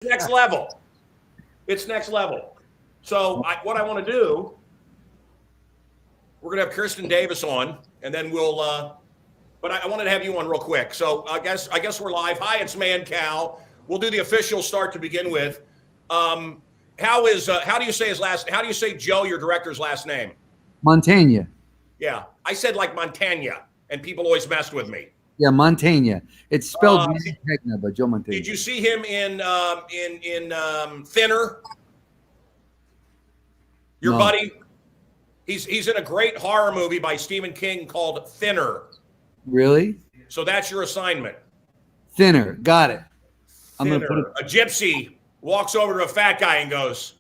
next level. It's next level. So what I want to do, we're going to have Kristin Davis on, and then we'll. But I wanted to have you on real quick. So I guess we're live. Hi, it's Mancow. We'll do the official start to begin with. How do you say his last? How do you say Joe, your director's last name? Mantagna. Yeah, I said like Mantagna, and people always messed with me. Yeah, Mantagna. It's spelled Mantagna, but Joe Mantagna. Did you see him in Thinner? Your buddy? He's in a great horror movie by Stephen King called Thinner. Really? So that's your assignment. Thinner. Got it. Thinner. I'm gonna put a gypsy walks over to a fat guy and goes,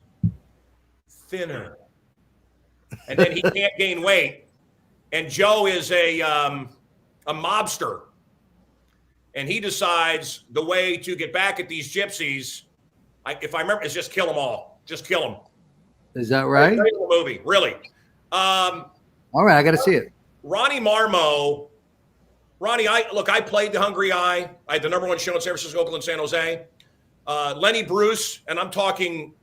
thinner. And then he can't gain weight. And Joe is a mobster. And he decides the way to get back at these gypsies, if I remember, is just kill them all. Just kill them. Is that right? The movie, really. All right, I got to see it. Ronnie Marmo. Ronnie, I played The Hungry Eye. I had the #1 show in San Francisco, Oakland, San Jose. Lenny Bruce, and I'm talking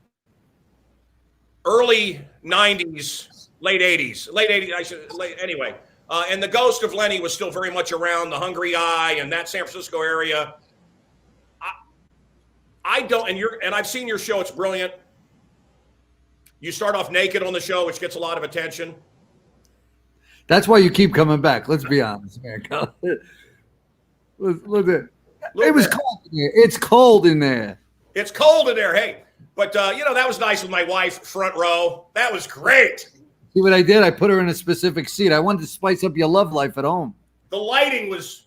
early 90s, late 80s. Anyway. And the ghost of Lenny was still very much around The Hungry Eye and that San Francisco area. And I've seen your show. It's brilliant. You start off naked on the show, which gets a lot of attention. That's why you keep coming back. Let's be honest, man. Look at it. Was cold in there. It's cold in there. It's cold in there. Hey, but that was nice with my wife, front row. That was great. See what I did? I put her in a specific seat. I wanted to spice up your love life at home. The lighting was,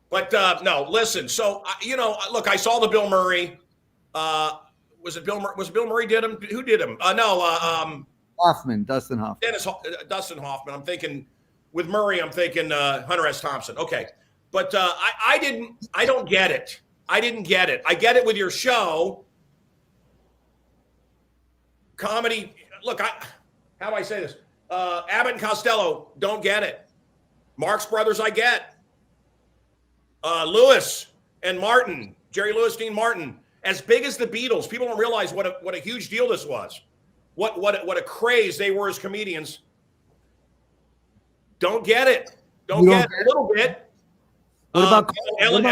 but no. Listen. So look, I saw the Bill Murray. Was it Bill Murray? Was Bill Murray did him? Who did him? Dustin Hoffman. Dustin Hoffman. I'm thinking with Murray. I'm thinking Hunter S. Thompson. Okay, but I don't get it. I didn't get it. I get it with your show. Comedy. Look, how do I say this? Abbott and Costello, don't get it. Marx Brothers, I get. Lewis and Martin, Jerry Lewis, Dean Martin, as big as the Beatles. People don't realize what a huge deal this was. What a craze they were as comedians. Don't get it. Don't get it a little bit. What about Ellen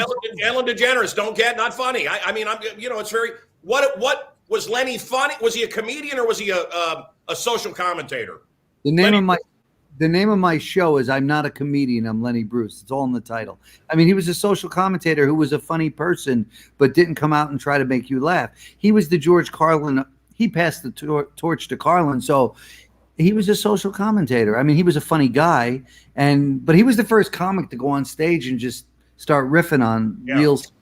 DeGeneres? Don't get, not funny. It's very. What was Lenny funny? Was he a comedian or was he a social commentator? The name of my show is I'm Not a Comedian, I'm Lenny Bruce. It's all in the title. I mean, he was a social commentator who was a funny person, but didn't come out and try to make you laugh. He was the George Carlin. He passed the torch to Carlin, so he was a social commentator. I mean, he was a funny guy, but he was the first comic to go on stage and just start riffing on real stuff,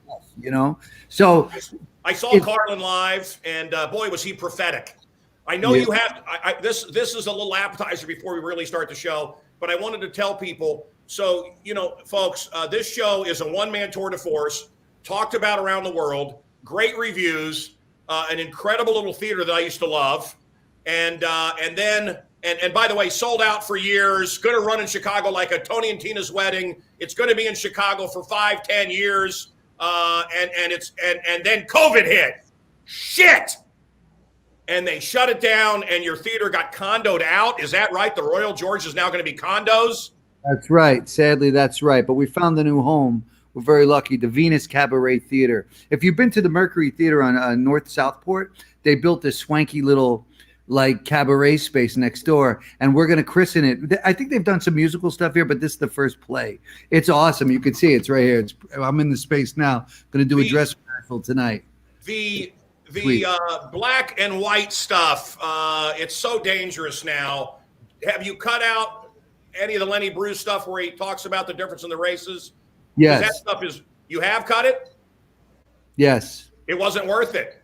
So I saw Carlin live, and boy, was he prophetic. I know you have this is a little appetizer before we really start the show, but I wanted to tell people. So, folks, this show is a one-man tour de force, talked about around the world, great reviews, an incredible little theater that I used to love, and by the way, sold out for years, going to run in Chicago like a Tony and Tina's wedding. It's going to be in Chicago for 5-10 years, and then COVID hit. Shit. And they shut it down, and your theater got condoed out. Is that right? The Royal George is now going to be condos? That's right. Sadly, that's right. But we found a new home. We're very lucky. The Venus Cabaret Theater. If you've been to the Mercury Theater on North Southport, they built this swanky little cabaret space next door, and we're going to christen it. I think they've done some musical stuff here, but this is the first play. It's awesome. You can see it's right here. I'm in the space now. Going to do a dress rehearsal tonight. The black and white stuff, it's so dangerous now. Have you cut out any of the Lenny Bruce stuff where he talks about the difference in the races? Yes. That stuff you have cut it? Yes. It wasn't worth it.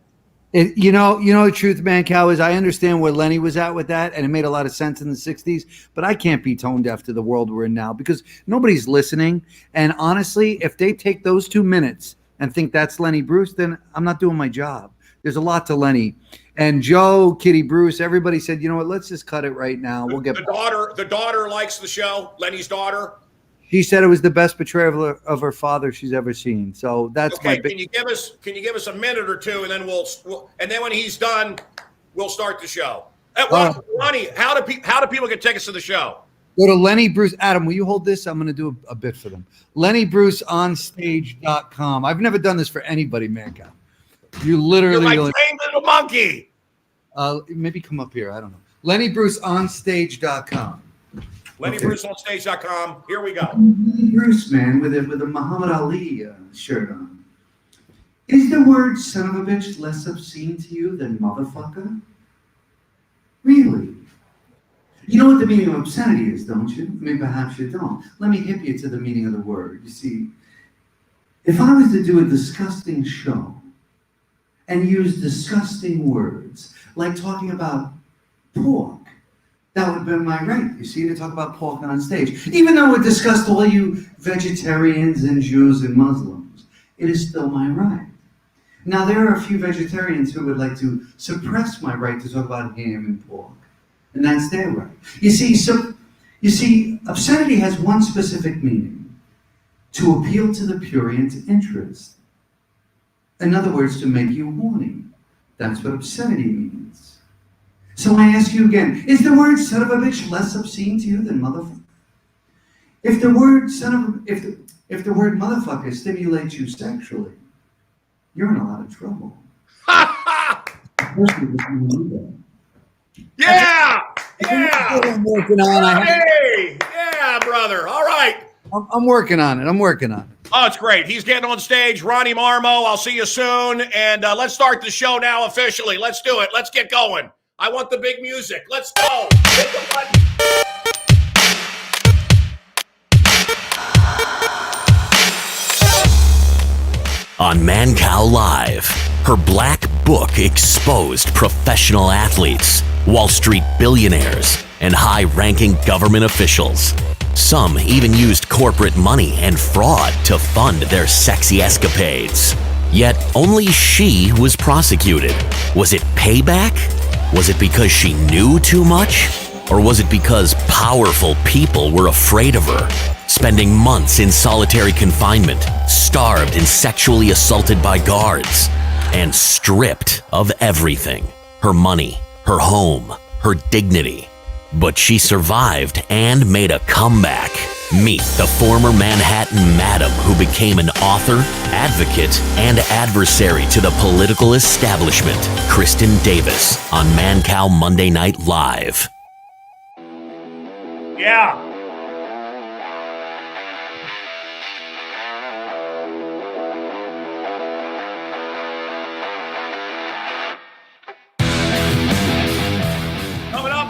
The truth, Mancow, is I understand where Lenny was at with that, and it made a lot of sense in the 60s, but I can't be tone deaf to the world we're in now because nobody's listening. And honestly, if they take those 2 minutes and think that's Lenny Bruce, then I'm not doing my job. There's a lot to Lenny. And Joe, Kitty Bruce, everybody said, you know what, let's just cut it right now. We'll get the daughter likes the show, Lenny's daughter. She said it was the best betrayal of her father she's ever seen. So that's okay. my big. Can you give us a minute or two, and then and then when he's done, we'll start the show. Ronnie, how do people get tickets to the show? Go to Lenny Bruce. Adam, will you hold this? I'm going to do a bit for them. LennyBruceOnStage.com. I've never done this for anybody, Mancow. You literally. You're my trained little monkey. Maybe come up here. I don't know. LennyBruceOnStage.com. LennyBruceOnStage.com. Here we go. Lenny Bruce, man, with a Muhammad Ali shirt on. Is the word son of a bitch less obscene to you than motherfucker? Really? You know what the meaning of obscenity is, don't you? I mean, perhaps you don't. Let me hip you to the meaning of the word. You see, if I was to do a disgusting show and use disgusting words, like talking about pork, that would have been my right, you see, to talk about pork on stage. Even though it discussed all you vegetarians and Jews and Muslims, it is still my right. Now, there are a few vegetarians who would like to suppress my right to talk about ham and pork, and that's their right. You see, obscenity has one specific meaning: to appeal to the prurient interest. In other words, to make you horny. That's what obscenity means. So I ask you again, is the word son of a bitch less obscene to you than motherfucker? If the word motherfucker stimulates you sexually, you're in a lot of trouble. Yeah! I'm working on. Hey! Yeah, brother. All right. I'm working on it. Oh, it's great. He's getting on stage. Ronnie Marmo, I'll see you soon. And let's start the show now officially. Let's do it. Let's get going. I want the big music. Let's go. Hit the button. On Mancow Live, her black book exposed professional athletes, Wall Street billionaires, and high-ranking government officials. Some even used corporate money and fraud to fund their sexy escapades. Yet only she was prosecuted. Was it payback? Was it because she knew too much? Or was it because powerful people were afraid of her? Spending months in solitary confinement, starved and sexually assaulted by guards, and stripped of everything: her money, her home, her dignity. But she survived and made a comeback. Meet the former Manhattan madam who became an author, advocate, and adversary to the political establishment, Kristin Davis, on Mancow Monday Night Live. Yeah.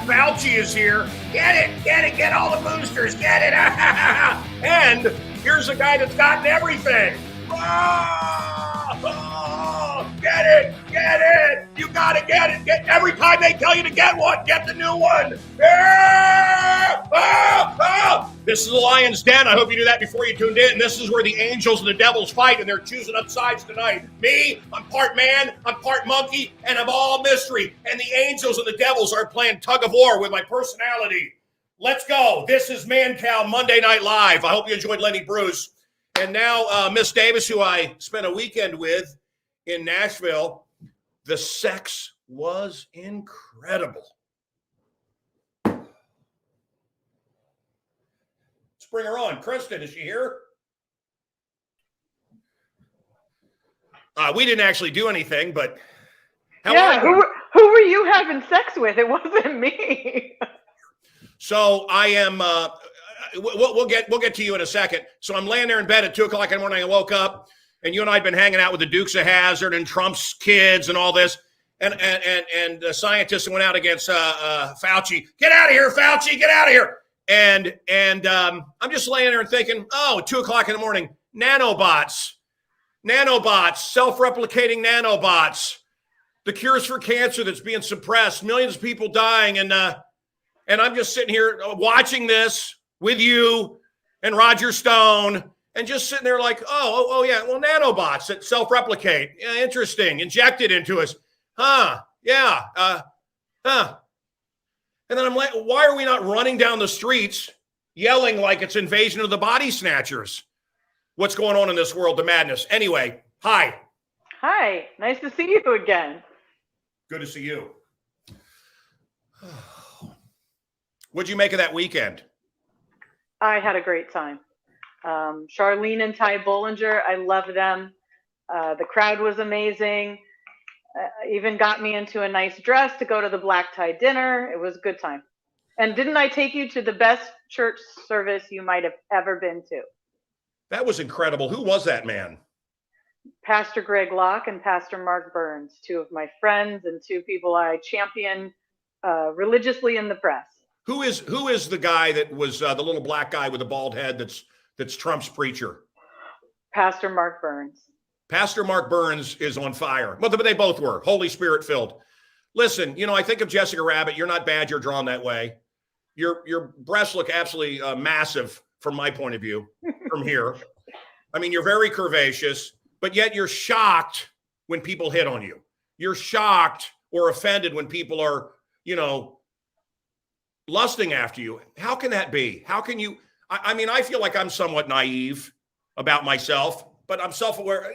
Fauci is here. Get it, get all the boosters, get it. And here's a guy that's gotten everything. Get it. You gotta get it. Every time they tell you to get one, get the new one. This is the Lion's Den. I hope you knew that before you tuned in. This is where the angels and the devils fight, and they're choosing up sides tonight. Me, I'm part man, I'm part monkey, and I'm all mystery. And the angels and the devils are playing tug of war with my personality. Let's go. This is Mancow Monday Night Live. I hope you enjoyed Lenny Bruce. And now Miss Davis, who I spent a weekend with in Nashville. The sex was incredible. Bring her on. Kristin, is she here? We didn't actually do anything, but who were you having sex with? It wasn't me. So I am. We'll get to you in a second. So I'm laying there in bed at 2:00 in the morning. I woke up, and you and I had been hanging out with the Dukes of Hazzard and Trump's kids and all this, and the scientists went out against Fauci. Get out of here, Fauci! Get out of here! And I'm just laying there and thinking, 2:00 in the morning, nanobots, self-replicating nanobots, the cures for cancer that's being suppressed, millions of people dying, and I'm just sitting here watching this with you and Roger Stone, and just sitting there like, oh yeah, well, nanobots that self-replicate, yeah, interesting, injected into us, yeah. And then I'm like, why are we not running down the streets, yelling like it's Invasion of the Body Snatchers. What's going on in this world of madness? Anyway, hi. Hi, nice to see you again. Good to see you. What'd you make of that weekend? I had a great time. Charlene and Ty Bollinger, I love them. The crowd was amazing. Even got me into a nice dress to go to the black tie dinner. It was a good time. And didn't I take you to the best church service you might have ever been to? That was incredible. Who was that man? Pastor Greg Locke and Pastor Mark Burns, two of my friends and two people I champion religiously in the press. Who is the guy that was the little black guy with the bald head that's Trump's preacher? Pastor Mark Burns. Pastor Mark Burns is on fire. Well, they both were. Holy Spirit filled. Listen, I think of Jessica Rabbit. You're not bad. You're drawn that way. Your breasts look absolutely massive from my point of view from here. I mean, you're very curvaceous, but yet you're shocked when people hit on you. You're shocked or offended when people are, lusting after you. How can that be? How can you? I mean, I feel like I'm somewhat naive about myself, but I'm self-aware.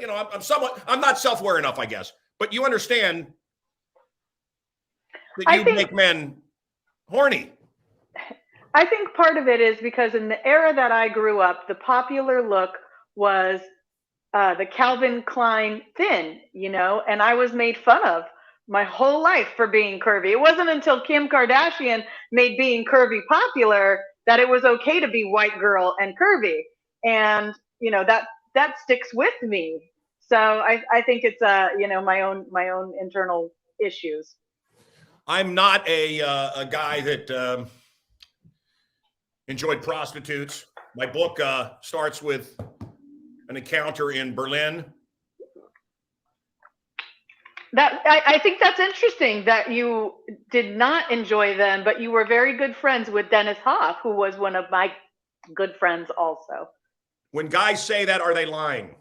I'm not self-aware enough, I guess. But you understand that you make men horny. I think part of it is because in the era that I grew up, the popular look was the Calvin Klein thin, and I was made fun of my whole life for being curvy. It wasn't until Kim Kardashian made being curvy popular that it was okay to be white girl and curvy. And, that sticks with me. So I think it's, my own internal issues. I'm not a guy that enjoyed prostitutes. My book starts with an encounter in Berlin. I think that's interesting that you did not enjoy them, but you were very good friends with Dennis Hoff, who was one of my good friends also. When guys say that, are they lying?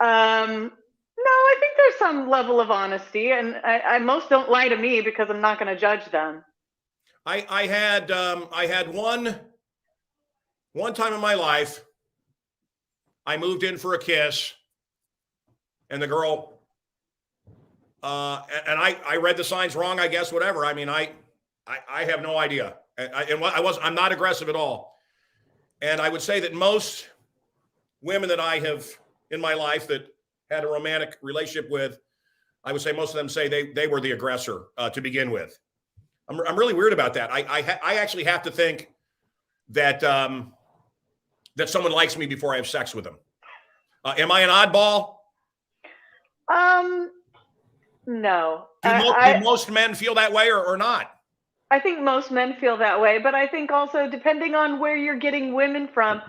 No, I think there's some level of honesty, and I most don't lie to me because I'm not going to judge them. I had one time in my life, I moved in for a kiss, and the girl, and I read the signs wrong, I guess, whatever. I mean, I have no idea. I'm not aggressive at all. And I would say that most women that I have in my life that had a romantic relationship with, I would say most of them say they were the aggressor to begin with. I'm really weird about that. I actually have to think that that someone likes me before I have sex with them. Am I an oddball? No. Do most men feel that way or not? I think most men feel that way, but I think also depending on where you're getting women from,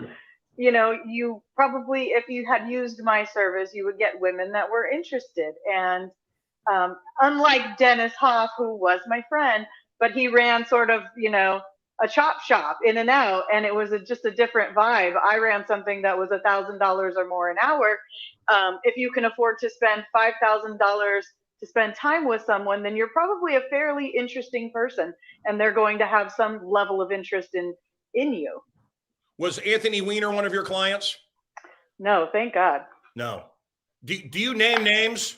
you probably, if you had used my service, you would get women that were interested. And unlike Dennis Hoff, who was my friend, but he ran sort of, a chop shop in and out, and it was just a different vibe. I ran something that was $1,000 or more an hour. If you can afford to spend $5,000 to spend time with someone, then you're probably a fairly interesting person, and they're going to have some level of interest in you. Was Anthony Weiner one of your clients? No, thank God. No. Do you name names?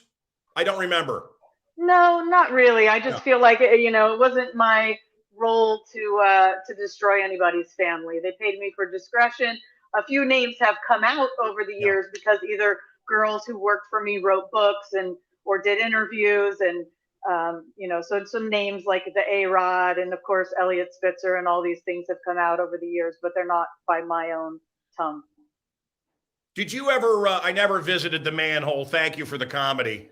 I don't remember. No, not really. I just feel like it wasn't my role to destroy anybody's family. They paid me for discretion. A few names have come out over the years because either girls who worked for me wrote books or did interviews, and so some names like the A-Rod and of course Eliot Spitzer and all these things have come out over the years, but they're not by my own tongue. Did you ever? I never visited the manhole. Thank you for the comedy.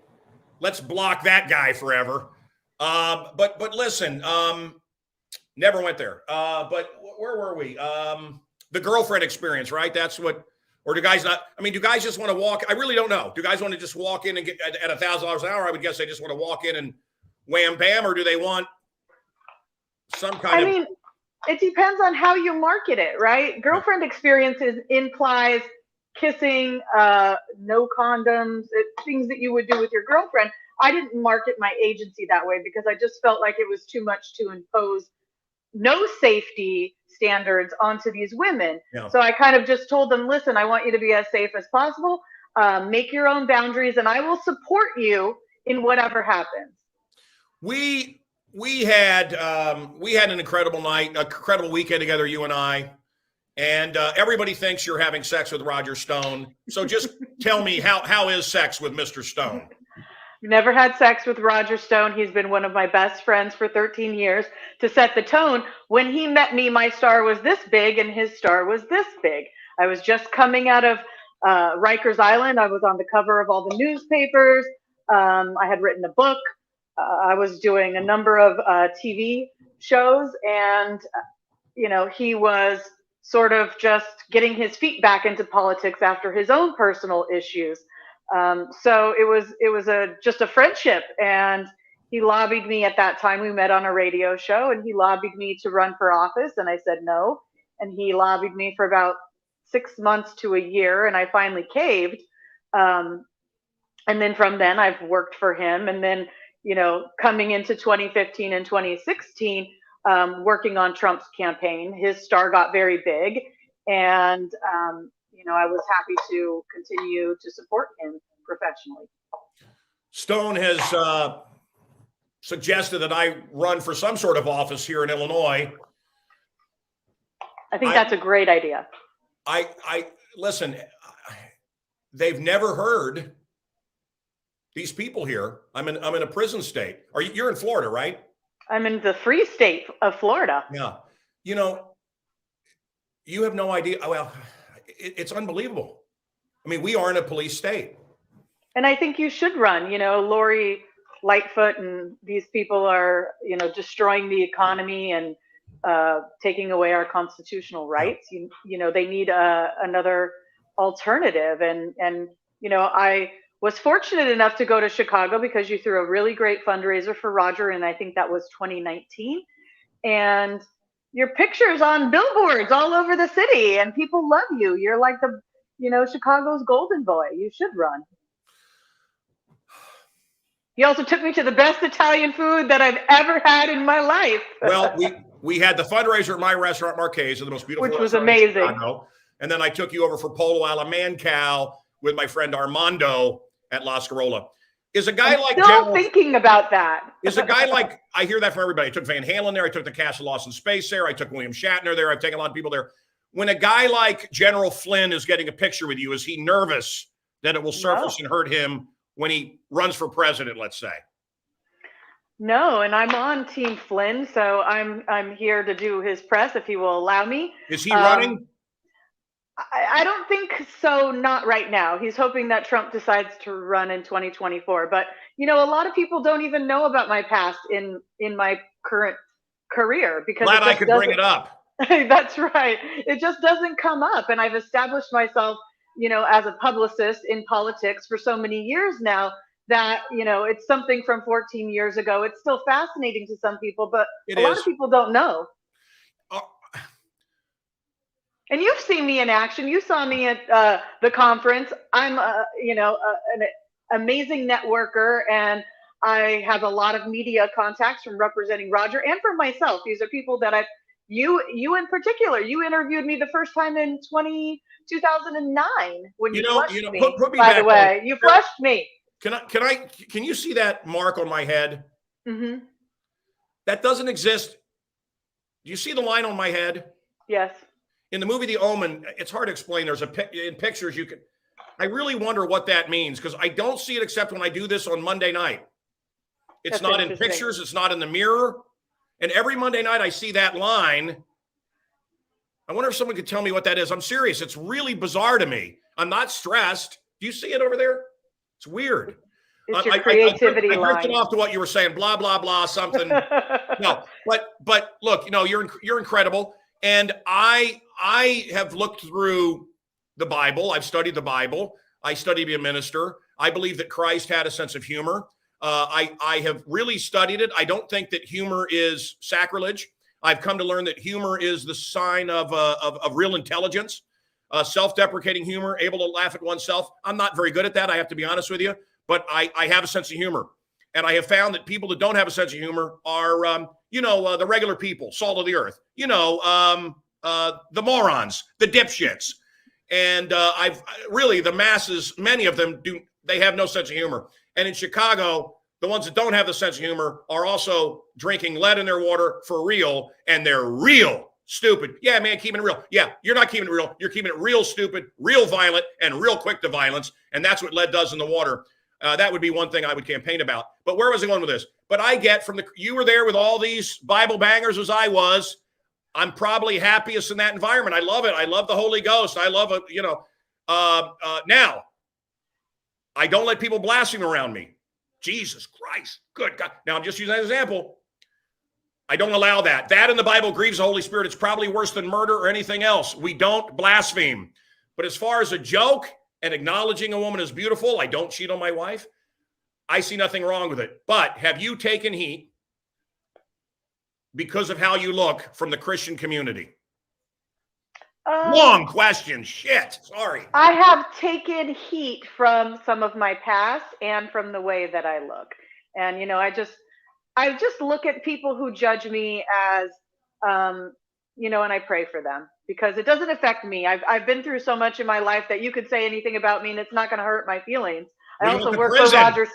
Let's block that guy forever. But listen, never went there. But where were we? The girlfriend experience, right? That's what. Or do guys not? I mean, do guys just want to walk? I really don't know. Do guys want to just walk in and get at $1,000 an hour? I would guess they just want to walk in and wham bam, or do they want some kind of? I mean, it depends on how you market it, right? Girlfriend experiences implies kissing, no condoms, things that you would do with your girlfriend. I didn't market my agency that way because I just felt like it was too much to impose no safety standards onto these women. Yeah. So I kind of just told them, listen, I want you to be as safe as possible. Make your own boundaries, and I will support you in whatever happens. We had an incredible night, a incredible weekend together, you and I. And everybody thinks you're having sex with Roger Stone. So just tell me, how is sex with Mr. Stone? Never had sex with Roger Stone. He's been one of my best friends for 13 years. To set the tone, when he met me, my star was this big and his star was this big. I was just coming out of Rikers Island. I was on the cover of all the newspapers. I had written a book. I was doing a number of TV shows, and he was sort of just getting his feet back into politics after his own personal issues. So it was just a friendship, and he lobbied me at that time. We met on a radio show, and he lobbied me to run for office, and I said no. And he lobbied me for about 6 months to a year, and I finally caved. And then from then I've worked for him, and then coming into 2015 and 2016, working on Trump's campaign, his star got very big, and I was happy to continue to support him professionally. Stone has suggested that I run for some sort of office here in Illinois. I think that's a great idea. I listen, they've never heard these people here. I'm in a prison state. You're in Florida, right? I'm in the free state of Florida. Yeah. You have no idea. Well, it's unbelievable. I mean, we are in a police state. And I think you should run. Lori Lightfoot and these people are, destroying the economy and taking away our constitutional rights. Yeah. They need another alternative. And I was fortunate enough to go to Chicago because you threw a really great fundraiser for Roger, and I think that was 2019. And your picture's on billboards all over the city, and people love you. You're like the, Chicago's golden boy. You should run. He also took me to the best Italian food that I've ever had in my life. Well, we had the fundraiser at my restaurant, Marquesa, the most beautiful, which was amazing. And then I took you over for Polo alla Mancow with my friend Armando at La Scarola. Is a guy like still thinking about that? Is a guy like, I hear that from everybody. I took Van Halen there. I took the Castle Lawson Space there. I took William Shatner there. I've taken a lot of people there. When a guy like General Flynn is getting a picture with you, is he nervous that it will surface and hurt him when he runs for president, let's say? No, and I'm on Team Flynn, so I'm here to do his press if he will allow me. Is he running? I don't think so, not right now. He's hoping that Trump decides to run in 2024. But, a lot of people don't even know about my past in my current career. Because glad I could bring it up. That's right. It just doesn't come up. And I've established myself, as a publicist in politics for so many years now that, it's something from 14 years ago. It's still fascinating to some people, but a lot of people don't know. And you've seen me in action. You saw me at the conference. I'm, an amazing networker, and I have a lot of media contacts from representing Roger and from myself. These are people that you in particular, you interviewed me the first time in 2009 when you flushed me. Put me by back the way, you flushed me. Can you see that mark on my head? Mm-hmm. That doesn't exist. Do you see the line on my head? Yes. In the movie The Omen, it's hard to explain. There's in pictures you can. I really wonder what that means because I don't see it except when I do this on Monday night. It's not in pictures. It's not in the mirror. And every Monday night I see that line. I wonder if someone could tell me what that is. I'm serious. It's really bizarre to me. I'm not stressed. Do you see it over there? It's weird. It's your creativity line. I drifted off to what you were saying. Blah blah blah. Something. No, but look, you're incredible. And I have looked through the Bible. I've studied the Bible. I studied to be a minister. I believe that Christ had a sense of humor. I have really studied it. I don't think that humor is sacrilege. I've come to learn that humor is the sign of real intelligence, self-deprecating humor, able to laugh at oneself. I'm not very good at that. I have to be honest with you, but I have a sense of humor. And I have found that people that don't have a sense of humor are, the regular people, salt of the earth, the morons, the dipshits. And I've really, the masses, many of them they have no sense of humor. And in Chicago, the ones that don't have the sense of humor are also drinking lead in their water for real, and they're real stupid. Yeah, man, keeping it real. Yeah, you're not keeping it real. You're keeping it real stupid, real violent, and real quick to violence. And that's what lead does in the water. That would be one thing I would campaign about. But where was I going with this? But I get you were there with all these Bible bangers as I was. I'm probably happiest in that environment. I love it. I love the Holy Ghost. I love it. Now, I don't let people blaspheme around me. Jesus Christ. Good God. Now, I'm just using that example. I don't allow that. That in the Bible grieves the Holy Spirit. It's probably worse than murder or anything else. We don't blaspheme. But as far as a joke and acknowledging a woman as beautiful, I don't cheat on my wife. I see nothing wrong with it. But have you taken heat because of how you look from the Christian community? Long question. Shit. Sorry. I have taken heat from some of my past and from the way that I look. And, I just look at people who judge me as, and I pray for them because it doesn't affect me. I've been through so much in my life that you could say anything about me and it's not going to hurt my feelings. I also work for Roger,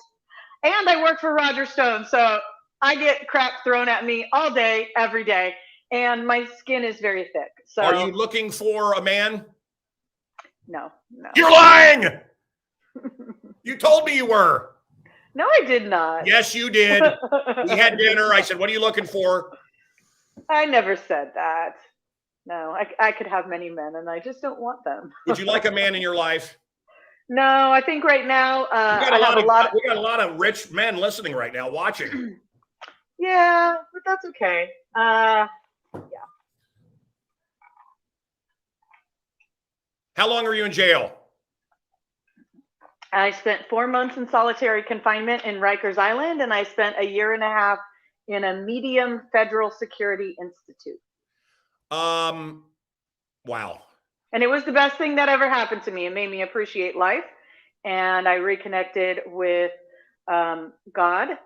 and I work for Roger Stone. So I get crap thrown at me all day, every day. And my skin is very thick. So are you looking for a man? No. You're lying. You told me you were. No, I did not. Yes, you did. We had dinner. I said, what are you looking for? I never said that. No, I could have many men and I just don't want them. Would you like a man in your life? No, I think right now we got a lot of rich men listening right now, watching. Yeah, but that's okay. Yeah. How long were you in jail? I spent 4 months in solitary confinement in Rikers Island, and I spent 1.5 years in a medium federal security institute. Wow. And it was the best thing that ever happened to me. It made me appreciate life, and I reconnected with God,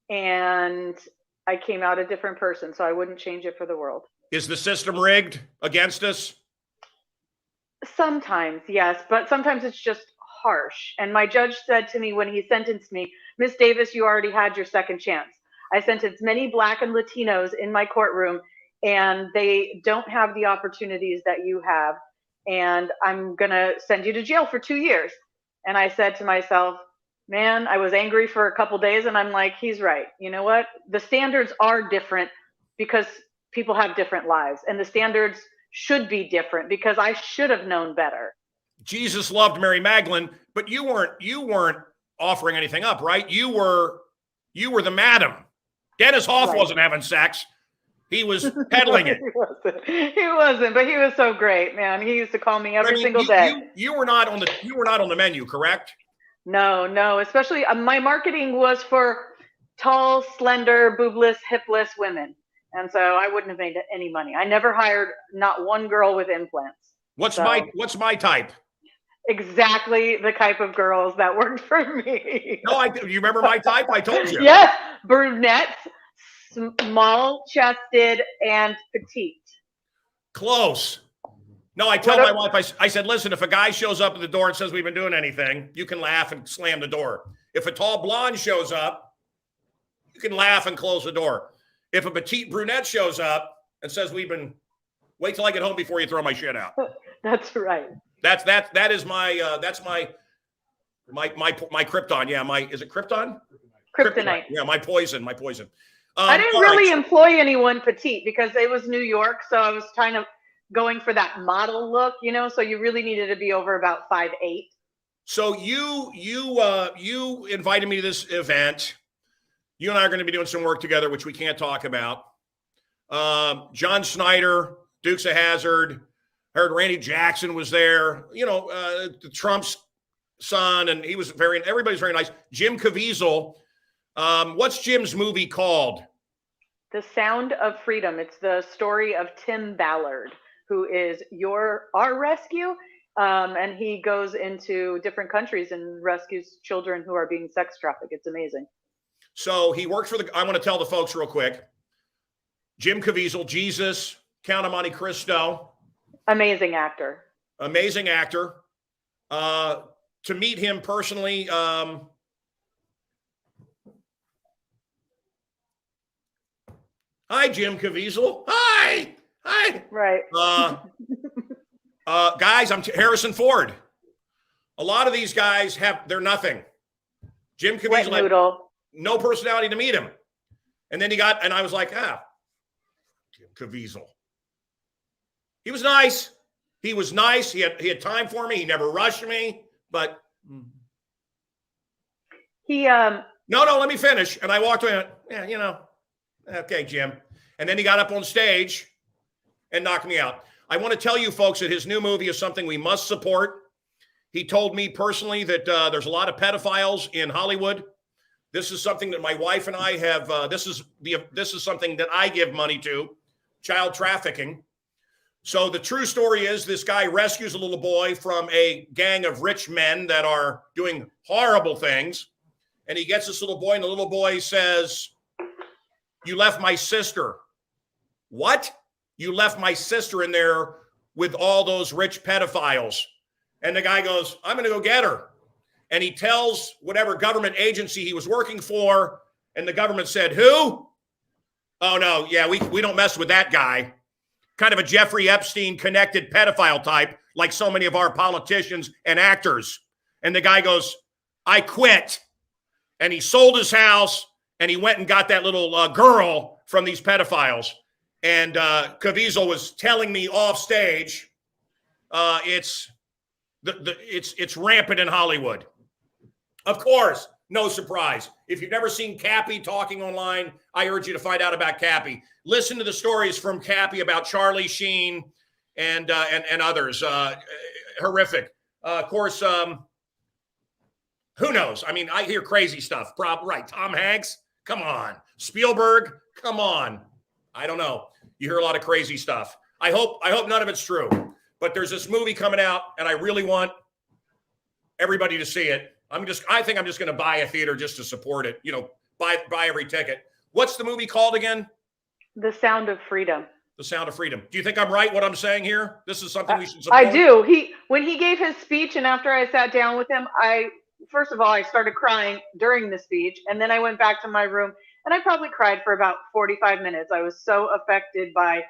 and I came out a different person, so I wouldn't change it for the world. Is the system rigged against us? Sometimes, yes, but sometimes it's just harsh. And my judge said to me when he sentenced me, Miss Davis, you already had your second chance. I sentenced many Black and Latinos in my courtroom, and they don't have the opportunities that you have. And I'm going to send you to jail for 2 years. And I said to myself, man, I was angry for a couple days, and I'm like, he's right. You know what? The standards are different because people have different lives, and the standards should be different because I should have known better. Jesus loved Mary Magdalene, but you weren't offering anything up, right? You were the madam. Dennis Hoff wasn't having sex. He was peddling it. He wasn't, but he was so great, man. He used to call me every single day. You were not on the menu, correct? No. Especially my marketing was for tall, slender, boobless, hipless women. And so I wouldn't have made any money. I never hired not one girl with implants. What's my type? Exactly the type of girls that worked for me. No, you remember my type? I told you. Yes, brunettes, small-chested, and petite. Close. No, I tell my wife, I said, listen, if a guy shows up at the door and says we've been doing anything, you can laugh and slam the door. If a tall blonde shows up, you can laugh and close the door. If a petite brunette shows up and says wait till I get home before you throw my shit out. That's right. That is my krypton. Yeah, is it krypton? Kryptonite. Yeah, my poison. I didn't really employ anyone petite because it was New York, so I was kind of going for that model look, so you really needed to be over about 5'8". So you invited me to this event. You and I are going to be doing some work together, which we can't talk about. John Snyder, Dukes of Hazzard. Heard Randy Jackson was there. Trump's son, and everybody's very nice. Jim Caviezel. What's Jim's movie called? The Sound of Freedom. It's the story of Tim Ballard, who is our rescue, and he goes into different countries and rescues children who are being sex trafficked. It's amazing. So he works for I want to tell the folks real quick. Jim Caviezel, Jesus, Count of Monte Cristo. Amazing actor. Amazing actor. To meet him personally, hi, Jim Caviezel. Hi. Right. Guys, I'm Harrison Ford. A lot of these guys they're nothing. Jim Caviezel had no personality to meet him. And then and I was like, Jim Caviezel. He was nice. He was nice. He had time for me. He never rushed me, but no, let me finish. And I walked away and went, yeah, okay, Jim. And then he got up on stage and knocked me out. I want to tell you folks that his new movie is something we must support. He told me personally that there's a lot of pedophiles in Hollywood. This is something that my wife and I have. This is something that I give money to, child trafficking. So the true story is this guy rescues a little boy from a gang of rich men that are doing horrible things. And he gets this little boy, and the little boy says, "You left my sister." What? You left my sister in there with all those rich pedophiles. And the guy goes, "I'm going to go get her." And he tells whatever government agency he was working for, and the government said, "Who? Oh, no, yeah, we don't mess with that guy." Kind of a Jeffrey Epstein connected pedophile type, like so many of our politicians and actors. And the guy goes, "I quit." And he sold his house, and he went and got that little girl from these pedophiles. And Caviezel was telling me off stage, it's rampant in Hollywood. Of course, no surprise. If you've never seen Cappy talking online, I urge you to find out about Cappy. Listen to the stories from Cappy about Charlie Sheen and others. Horrific. Of course, who knows? I mean, I hear crazy stuff. Right. Tom Hanks? Come on. Spielberg? Come on. I don't know. You hear a lot of crazy stuff. I hope none of it's true. But there's this movie coming out, and I really want everybody to see it. I think I'm just going to buy a theater just to support it. Buy every ticket. What's the movie called again? The Sound of Freedom. The Sound of Freedom. Do you think I'm right what I'm saying here? This is something we should support? I do. When he gave his speech, and after I sat down with him, first of all, I started crying during the speech, and then I went back to my room, and I probably cried for about 45 minutes. I was so affected by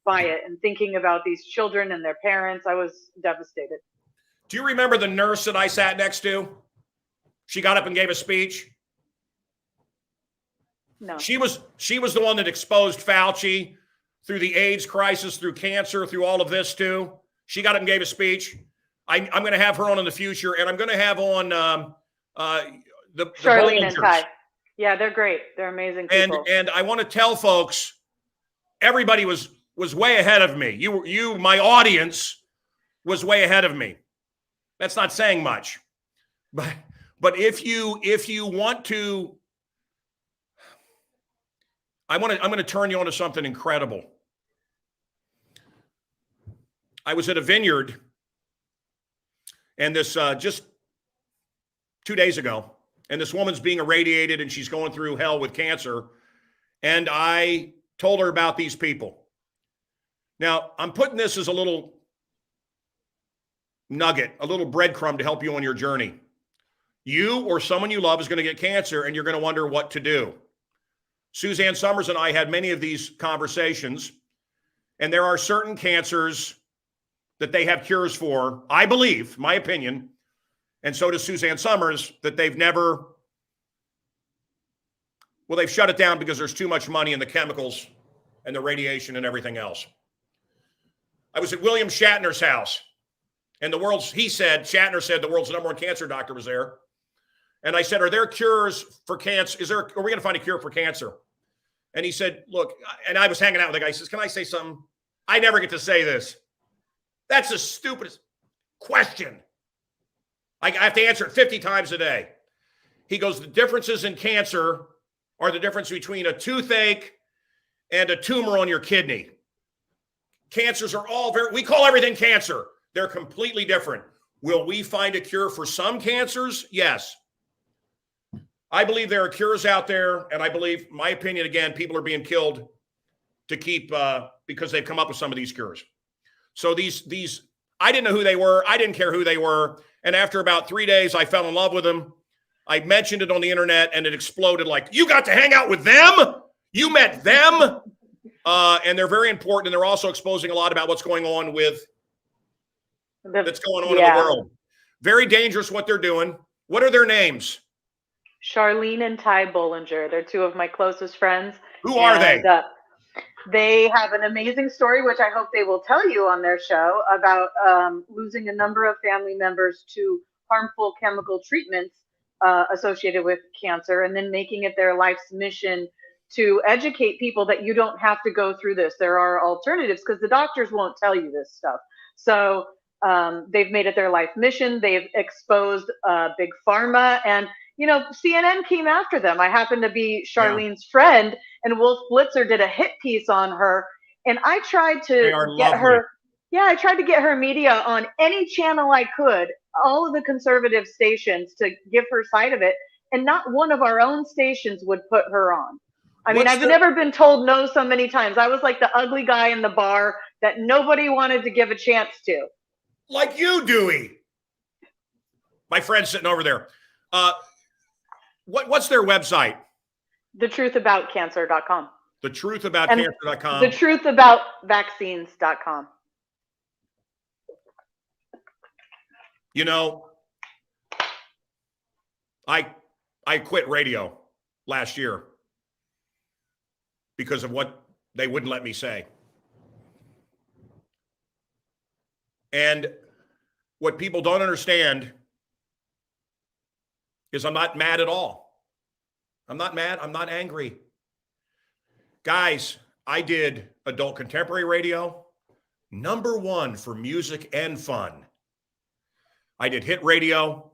it and thinking about these children and their parents. I was devastated. Do you remember the nurse that I sat next to? She got up and gave a speech. No. She was the one that exposed Fauci through the AIDS crisis, through cancer, through all of this too. She got up and gave a speech. I'm going to have her on in the future, and I'm going to have on the Charlene and Ty. Yeah, they're great. They're amazing people. And I want to tell folks, everybody was way ahead of me. You, my audience, was way ahead of me. That's not saying much, but if you want to, I'm going to turn you on to something incredible. I was at a vineyard, and this just 2 days ago, and this woman's being irradiated, and she's going through hell with cancer. And I told her about these people. Now, I'm putting this as a little nugget, a little breadcrumb to help you on your journey. You or someone you love is going to get cancer, and you're going to wonder what to do. Suzanne Summers and I had many of these conversations, and there are certain cancers that they have cures for, I believe, my opinion, and so does Suzanne Summers, that they've shut it down because there's too much money in the chemicals and the radiation and everything else. I was at William Shatner's house, and Shatner said the world's number one cancer doctor was there. And I said, "Are there cures for cancer? Are we going to find a cure for cancer?" And he said, "Look," and I was hanging out with the guy. He says, "Can I say something? I never get to say this. That's the stupidest question. I have to answer it 50 times a day." He goes, "The differences in cancer are the difference between a toothache and a tumor on your kidney. Cancers are all we call everything cancer. They're completely different. Will we find a cure for some cancers? Yes. I believe there are cures out there, and I believe, my opinion again, people are being killed to keep because they've come up with some of these cures. So these I didn't know who they were. I didn't care who they were. And after about 3 days, I fell in love with them. I mentioned it on the internet, and it exploded like, you got to hang out with them? You met them? And they're very important, and they're also exposing a lot about what's going on in the world. Very dangerous what they're doing. What are their names? Charlene and Ty Bollinger. They're two of my closest friends. Who are they? They have an amazing story, which I hope they will tell you on their show, about losing a number of family members to harmful chemical treatments associated with cancer, and then making it their life's mission to educate people that you don't have to go through this. There are alternatives, because the doctors won't tell you this stuff. So they've made it their life mission. They've exposed big pharma, and CNN came after them. I happen to be Charlene's friend, and Wolf Blitzer did a hit piece on her, and I tried to get her. Yeah, I tried to get her media on any channel I could, all of the conservative stations, to give her side of it, and not one of our own stations would put her on. I mean, I've never been told no so many times. I was like the ugly guy in the bar that nobody wanted to give a chance to. Like you, Dewey. My friend sitting over there. What's their website? TheTruthAboutCancer.com. TheTruthAboutCancer.com. TheTruthAboutVaccines.com. I quit radio last year because of what they wouldn't let me say. And what people don't understand is I'm not mad at all. I'm not mad. I'm not angry. Guys, I did adult contemporary radio, #1 for music and fun. I did hit radio.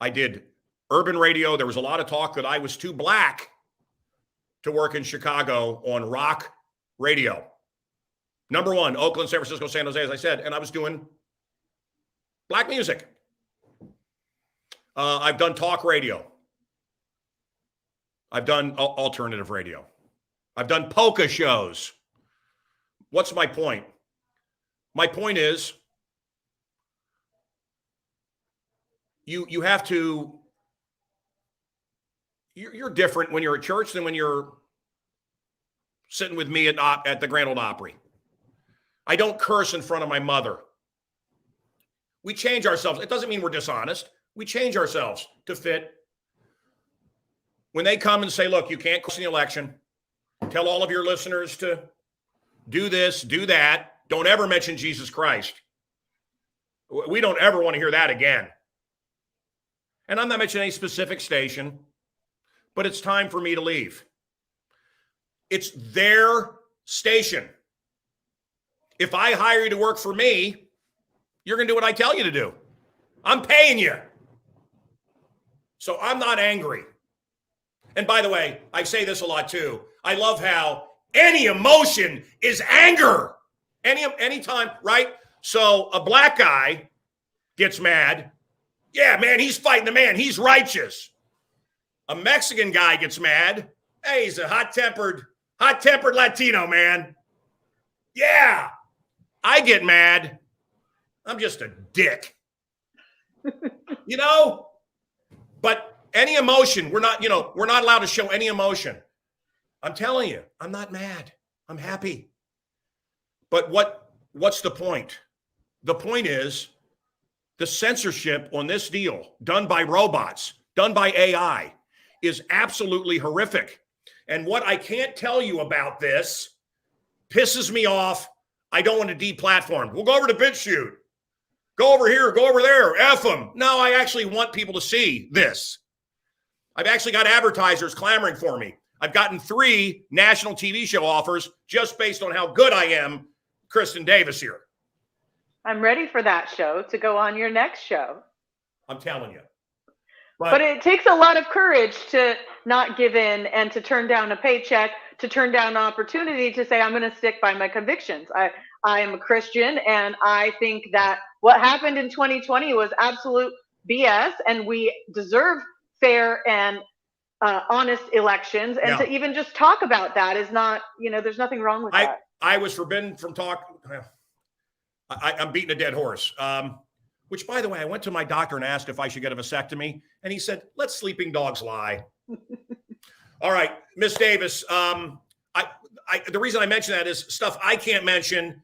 I did urban radio. There was a lot of talk that I was too black to work in Chicago on rock radio. #1, Oakland, San Francisco, San Jose, as I said, and I was doing black music. I've done talk radio. I've done alternative radio. I've done polka shows. What's my point? My point is, you have to, you're different when you're at church than when you're sitting with me at the Grand Ole Opry. I don't curse in front of my mother. We change ourselves. It doesn't mean we're dishonest. We change ourselves to fit. When they come and say, look, you can't question the election, tell all of your listeners to do this, do that, don't ever mention Jesus Christ. We don't ever want to hear that again. And I'm not mentioning any specific station, but it's time for me to leave. It's their station. If I hire you to work for me, you're going to do what I tell you to do. I'm paying you. So I'm not angry. And by the way, I say this a lot too. I love how any emotion is anger. Anytime, right? So a black guy gets mad. Yeah, man, he's fighting the man. He's righteous. A Mexican guy gets mad. Hey, he's a hot-tempered Latino, man. Yeah. I get mad. I'm just a dick. But any emotion, we're not allowed to show any emotion. I'm telling you, I'm not mad. I'm happy. But what's the point? The point is the censorship on this deal done by robots, done by AI, is absolutely horrific. And what I can't tell you about this pisses me off. I don't want to deplatform. We'll go over to BitChute. Go over here, go over there, F them. No, I actually want people to see this. I've actually got advertisers clamoring for me. I've gotten 3 national TV show offers just based on how good I am, Kristin Davis here. I'm ready for that show to go on your next show. I'm telling you. But it takes a lot of courage to not give in and to turn down a paycheck, to turn down an opportunity to say, I'm going to stick by my convictions. I am a Christian, and I think that what happened in 2020 was absolute BS, and we deserve fair and honest elections, and to even just talk about that is not, there's nothing wrong with that. I was forbidden from talk. I'm beating a dead horse. Which, by the way, I went to my doctor and asked if I should get a vasectomy, and he said, "Let sleeping dogs lie." All right, Miss Davis. The reason I mention that is stuff I can't mention.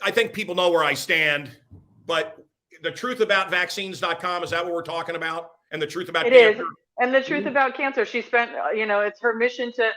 I think people know where I stand, but the truth about vaccines.com, is that what we're talking about? And the truth about cancer? Is. And the truth about cancer. She spent, it's her mission to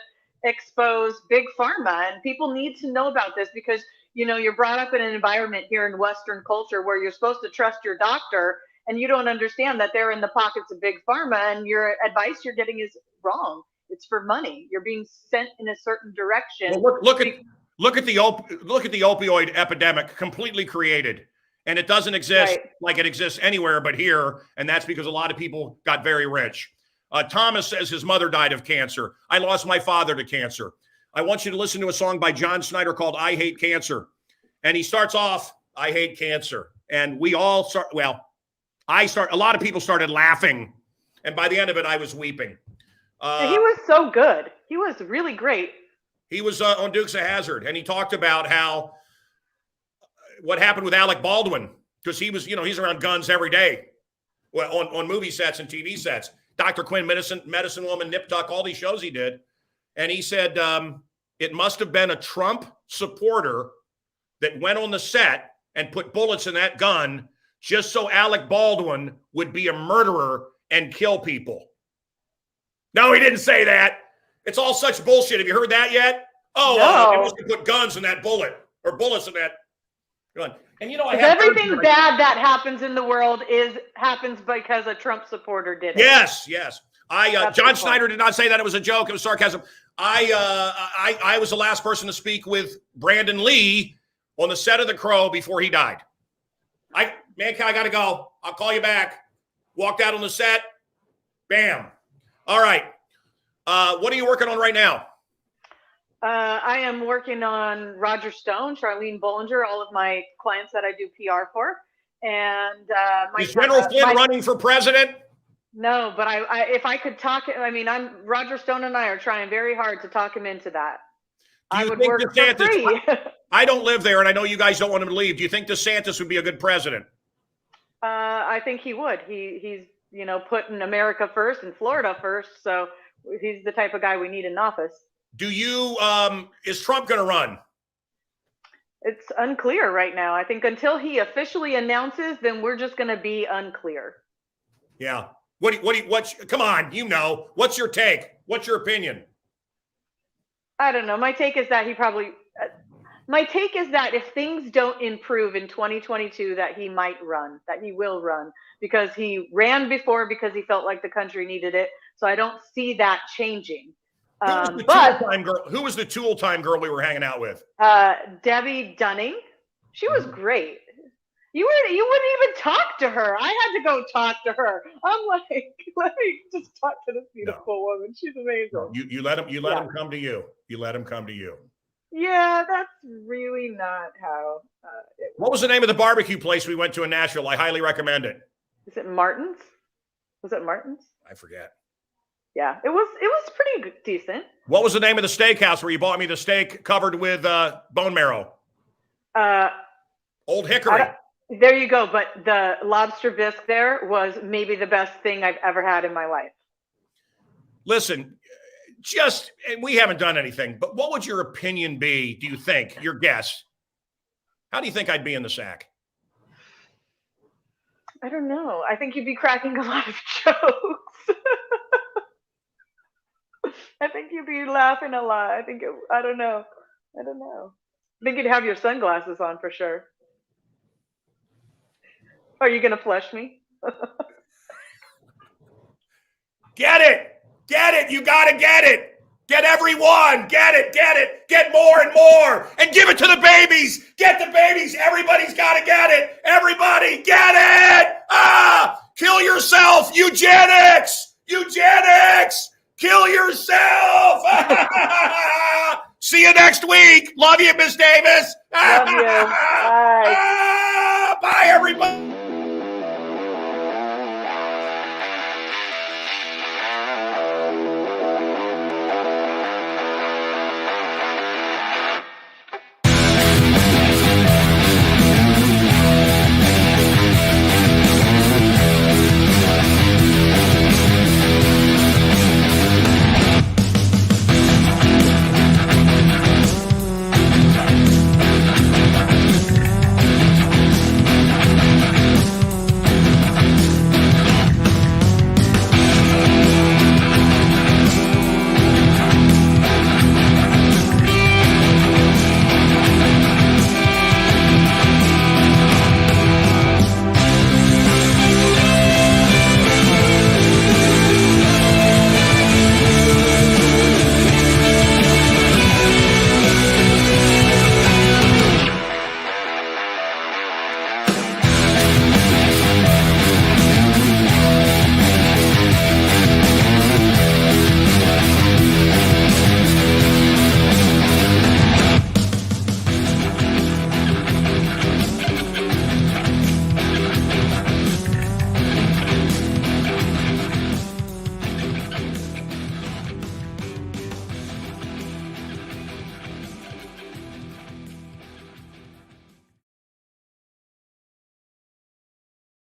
expose big pharma, and people need to know about this because, you're brought up in an environment here in Western culture where you're supposed to trust your doctor, and you don't understand that they're in the pockets of big pharma, and your advice you're getting is wrong. It's for money. You're being sent in a certain direction. Well, look at the opioid epidemic, completely created, and it doesn't exist like it exists anywhere but here, and that's because a lot of people got very rich. Thomas says his mother died of cancer. I lost my father to cancer. I want you to listen to a song by John Snyder called "I Hate Cancer," and he starts off, "I hate cancer," and we all start. Well, a lot of people started laughing, and by the end of it, I was weeping. He was so good. He was really great. He was on Dukes of Hazzard, and he talked about what happened with Alec Baldwin, because he was, he's around guns every day, well, on movie sets and TV sets. Dr. Quinn, Medicine Woman, Nip Tuck, all these shows he did. And he said it must have been a Trump supporter that went on the set and put bullets in that gun just so Alec Baldwin would be a murderer and kill people. No, he didn't say that. It's all such bullshit. Have you heard that yet? Oh, no. They must have put guns in that bullet or bullets in that gun. And everything bad that happens in the world happens because a Trump supporter did it. Yes. John Snyder did not say that it was a joke. It was sarcasm. I was the last person to speak with Brandon Lee on the set of The Crow before he died. Mancow, I got to go. I'll call you back. Walked out on the set. Bam. All right. What are you working on right now? I am working on Roger Stone, Charlene Bollinger, all of my clients that I do PR for. And is General Flynn running for president? No, but if I could talk, Roger Stone and I are trying very hard to talk him into that. I would work for free. I don't live there, and I know you guys don't want him to leave. Do you think DeSantis would be a good president? I think he would. He's putting America first and Florida first, so he's the type of guy we need in office. Do you? Is Trump going to run? It's unclear right now. I think until he officially announces, then we're just going to be unclear. Yeah. Come on, what's your take? What's your opinion? I don't know. My take is that if things don't improve in 2022, that he might run, that he will run, because he ran before because he felt like the country needed it. So I don't see that changing. Who was the Tool Time girl we were hanging out with? Debbie Dunning. She was great. You wouldn't even talk to her. I had to go talk to her. I'm like, let me just talk to this beautiful woman. She's amazing. No, you let him come to you. You let him come to you. Yeah, that's really not how it What was the name of the barbecue place we went to in Nashville? I highly recommend it. Is it Martin's? Was it Martin's? I forget. Yeah, it was pretty decent. What was the name of the steakhouse where you bought me the steak covered with bone marrow? Old Hickory. There you go. But the lobster bisque there was maybe the best thing I've ever had in my life. Listen, and we haven't done anything, but what would your opinion be, do you think, your guess? How do you think I'd be in the sack? I don't know. I think you'd be cracking a lot of jokes. I think you'd be laughing a lot. I don't know. I think you'd have your sunglasses on for sure. Are you going to flush me? Get it. You got to get it. Get everyone. Get it. Get more and more. And give it to the babies. Get the babies. Everybody's got to get it. Everybody get it. Kill yourself. Eugenics. Kill yourself. See you next week. Love you, Miss Davis. Love you. Bye. Bye, everybody.